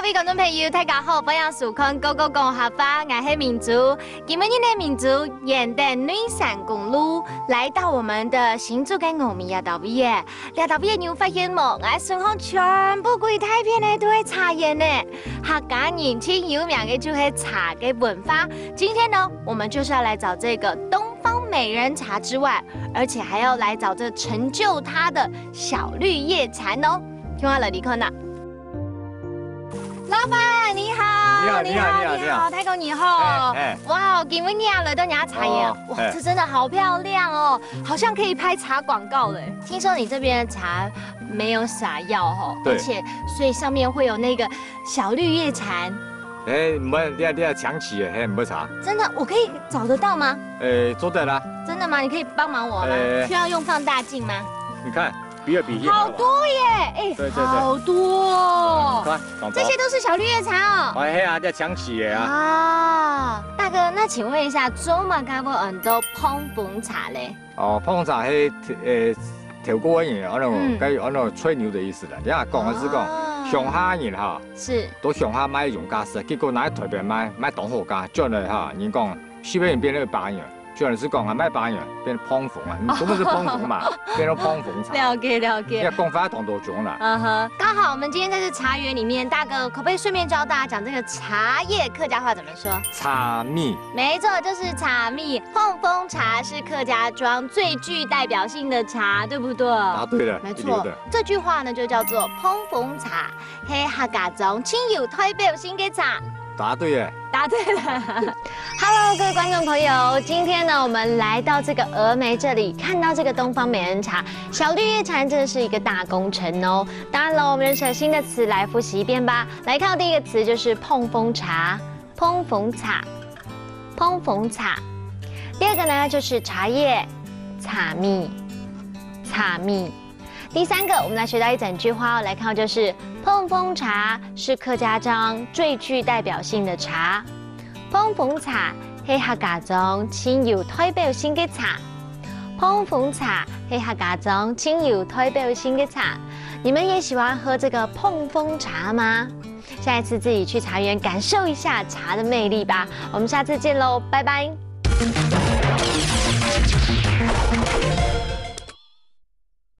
位观众朋友，大家好，欢迎收看《高高讲下吧》，我是民族。今日的民族沿着内山公路来到我们的新竹跟峨眉亚道尾耶。亚道尾你有发现冇？我身上全部规大片的都是茶叶呢。客家人最有名的就是茶的文化。今天呢，我们就是要来找这个东方美人茶之外，而且还要来找这成就它的小绿叶蝉哦。听话了，李克呢？ 老板你好，你好，太公你好，哇，今天你来到人家茶叶，哇，这真的好漂亮哦，好像可以拍茶广告了。听说你这边的茶没有撒药哦，而且所以上面会有那个小绿叶蝉。你要抢起的，没茶。真的，我可以找得到吗？做得啦。真的吗？你可以帮忙我吗？需要用放大镜吗？你看。 比好多耶！对，好多哦。这些都是小绿叶茶哦。嘿啊，这抢起的啊。啊，大哥，那请问一下，中马咖不很多碰风茶嘞？哦，碰风茶是调过人，按照吹牛的意思啦。你看讲的是讲乡下人哈，是都乡下买一种家私，结果拿台北买东河家，转来哈，人讲西北人变成白人。 就是讲啊，卖白人变成碰风啊，你根本是碰风嘛，变成碰风茶。了解。你讲法同多种啦。刚好我们今天在这茶园里面，大哥可不可以顺便教大家讲这个茶叶客家话怎么说？茶蜜。没错，就是茶蜜。碰风茶是客家庄最具代表性的茶，对不对？答对了，没错。这句话呢就叫做碰风茶，是客家庄亲有代表性的茶。 答对了，答对了。Hello， 各位观众朋友，今天呢，我们来到这个峨眉这里，看到这个东方美人茶小绿叶蝉，真的是一个大工程哦。当然了，我们认识了新的词来复习一遍吧。来看到第一个词就是碰风茶，碰风茶，碰风茶。第二个呢就是茶叶，茶蜜，茶蜜。 第三个，我们来学到一整句话哦，来看到就是碰风茶是客家庄最具代表性的茶。碰风茶是客家庄最有代表性的茶。碰风茶是客家庄最有代表性的茶。你们也喜欢喝这个碰风茶吗？下一次自己去茶园感受一下茶的魅力吧。我们下次见喽，拜拜。